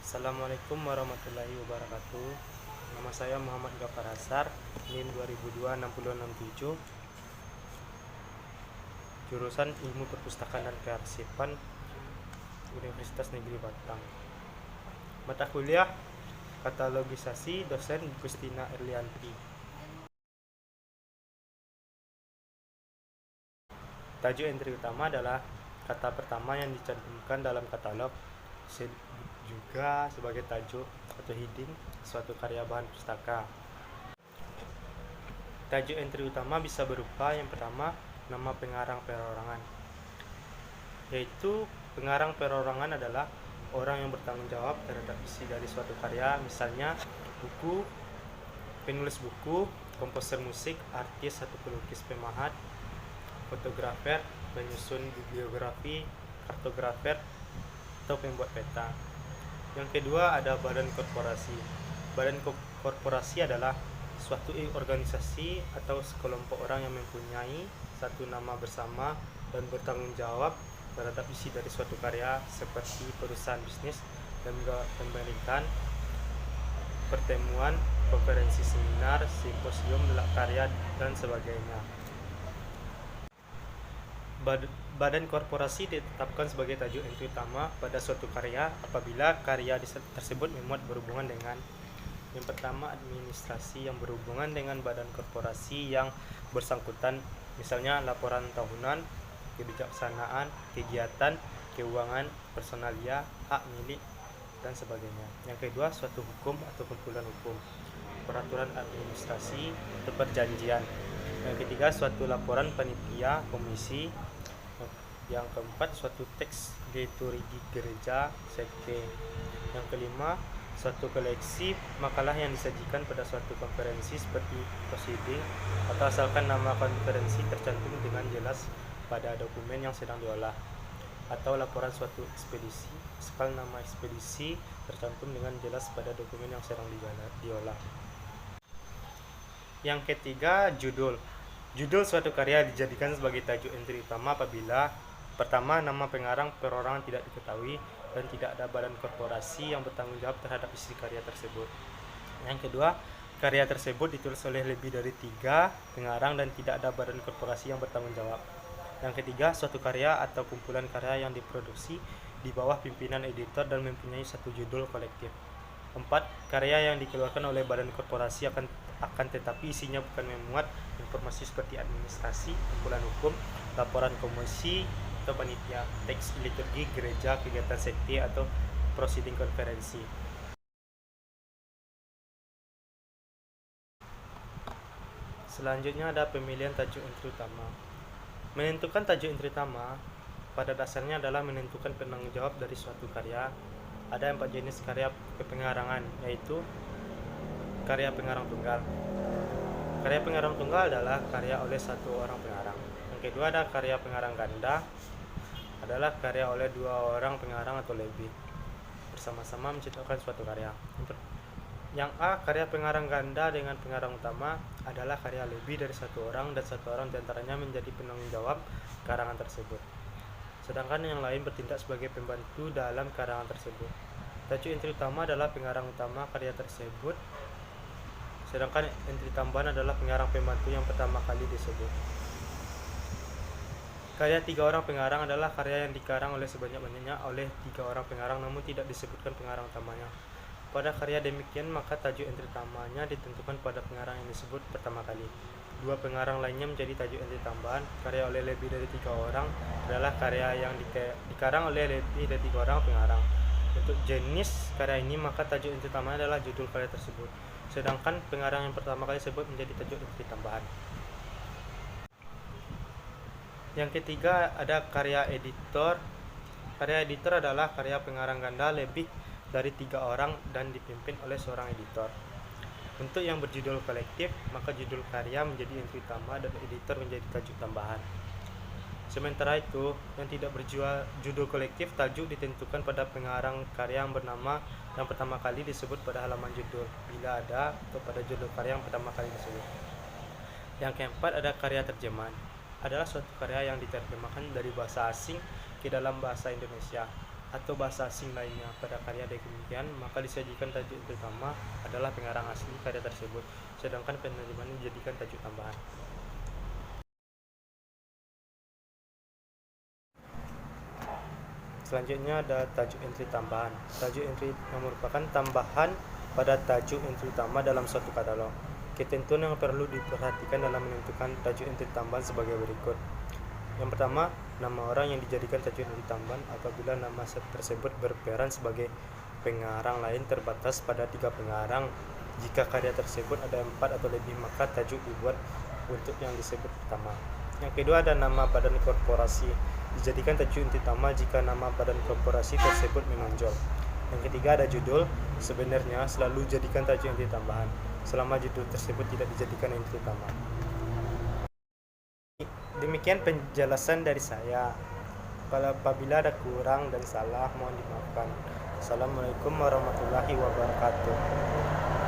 Assalamualaikum warahmatullahi wabarakatuh. Nama saya Muhammad Gafar Hasar, NIM 2002-6067, jurusan Ilmu Perpustakaan dan Kearsipan, Universitas Negeri Batang. Mata kuliah Katalogisasi, dosen Gustina Erlianti. Tajuk entry utama adalah kata pertama yang dicantumkan dalam katalog, juga sebagai tajuk atau heading suatu karya bahan pustaka. Tajuk entry utama bisa berupa yang pertama, nama pengarang perorangan, yaitu pengarang perorangan adalah orang yang bertanggung jawab terhadap isi dari suatu karya, misalnya buku, penulis buku, komposer musik, artis atau pelukis pemahat, fotografer, penyusun bibliografi, kartografer, atau pembuat peta. Yang kedua ada badan korporasi. Badan korporasi adalah suatu organisasi atau sekelompok orang yang mempunyai satu nama bersama dan bertanggung jawab terhadap isi dari suatu karya, seperti perusahaan bisnis, lembaga pemerintahan, pertemuan, konferensi, seminar, simposium, karya, dan sebagainya. Badan korporasi ditetapkan sebagai tajuk entry utama pada suatu karya apabila karya tersebut memuat berhubungan dengan yang pertama, administrasi yang berhubungan dengan badan korporasi yang bersangkutan, misalnya laporan tahunan, kebijaksanaan, kegiatan, keuangan, personalia, hak milik, dan sebagainya. Yang kedua, suatu hukum atau kumpulan hukum, peraturan administrasi atau perjanjian. Yang ketiga, suatu laporan panitia, komisi. Yang keempat, suatu teks liturgi gereja, sekte. Yang kelima, suatu koleksi makalah yang disajikan pada suatu konferensi seperti proceeding, atau asalkan nama konferensi tercantum dengan jelas pada dokumen yang sedang diolah, atau laporan suatu ekspedisi asalkan nama ekspedisi tercantum dengan jelas pada dokumen yang sedang diolah. Yang ketiga, judul. Judul suatu karya dijadikan sebagai tajuk entry utama apabila pertama, nama pengarang perorangan tidak diketahui dan tidak ada badan korporasi yang bertanggung jawab terhadap isi karya tersebut. Yang kedua, karya tersebut ditulis oleh lebih dari 3 pengarang dan tidak ada badan korporasi yang bertanggung jawab. Yang ketiga, suatu karya atau kumpulan karya yang diproduksi di bawah pimpinan editor dan mempunyai satu judul kolektif. 4. Karya yang dikeluarkan oleh badan korporasi akan tetapi isinya bukan memuat informasi seperti administrasi, kumpulan hukum, laporan komisi atau panitia, teks liturgi gereja, kegiatan sekte, atau proceeding konferensi. Selanjutnya ada pemilihan tajuk entry utama. Menentukan tajuk entry utama pada dasarnya adalah menentukan penanggung jawab dari suatu karya. Ada 4 jenis karya pengarangan, yaitu karya pengarang tunggal. Karya pengarang tunggal adalah karya oleh satu orang pengarang. Yang kedua ada karya pengarang ganda, adalah karya oleh 2 orang pengarang atau lebih bersama-sama menciptakan suatu karya. Yang A, karya pengarang ganda dengan pengarang utama adalah karya lebih dari 1 orang dan 1 orang diantaranya menjadi penanggung jawab karangan tersebut, sedangkan yang lain bertindak sebagai pembantu dalam karangan tersebut. Tajuk entry utama adalah pengarang utama karya tersebut, sedangkan entry tambahan adalah pengarang pembantu yang pertama kali disebut. Karya 3 orang pengarang adalah karya yang dikarang oleh sebanyak-banyaknya oleh 3 orang pengarang namun tidak disebutkan pengarang utamanya. Pada karya demikian maka tajuk entry utamanya ditentukan pada pengarang yang disebut pertama kali. 2 pengarang lainnya menjadi tajuk entry tambahan. Karya oleh lebih dari 3 orang adalah karya yang dikarang oleh lebih dari 3 orang pengarang. Untuk jenis karya ini maka tajuk entry utamanya adalah judul karya tersebut, sedangkan pengarang yang pertama kali disebut menjadi tajuk entry tambahan. Yang ketiga ada karya editor. Karya editor adalah karya pengarang ganda lebih dari 3 orang dan dipimpin oleh seorang editor. Untuk yang berjudul kolektif, maka judul karya menjadi entry utama dan editor menjadi tajuk tambahan. Sementara itu, yang tidak berjudul kolektif, tajuk ditentukan pada pengarang karya yang bernama yang pertama kali disebut pada halaman judul, bila ada, atau pada judul karya yang pertama kali disebut. Yang keempat ada karya terjemahan. Adalah suatu karya yang diterjemahkan dari bahasa asing ke dalam bahasa Indonesia. atau bahasa asing lainnya pada karya demikian, maka disajikan tajuk utama adalah pengarang asli karya tersebut, sedangkan penerjemahan dijadikan tajuk tambahan. Selanjutnya ada tajuk entry tambahan. Tajuk entry yang merupakan tambahan pada tajuk entry utama dalam suatu katalog. Ketentuan yang perlu diperhatikan dalam menentukan tajuk entry tambahan sebagai berikut. Yang pertama, nama orang yang dijadikan tajuk entry tambahan apabila nama tersebut berperan sebagai pengarang lain terbatas pada 3 pengarang. Jika karya tersebut ada 4 atau lebih, maka tajuk dibuat untuk yang disebut pertama. Yang kedua ada nama badan korporasi, dijadikan tajuk inti utama jika nama badan korporasi tersebut menonjol. Yang ketiga ada judul, sebenarnya selalu jadikan tajuk inti tambahan selama judul tersebut tidak dijadikan inti utama. Demikian penjelasan dari saya. Apabila ada kurang dan salah mohon dimaafkan. Assalamualaikum warahmatullahi wabarakatuh.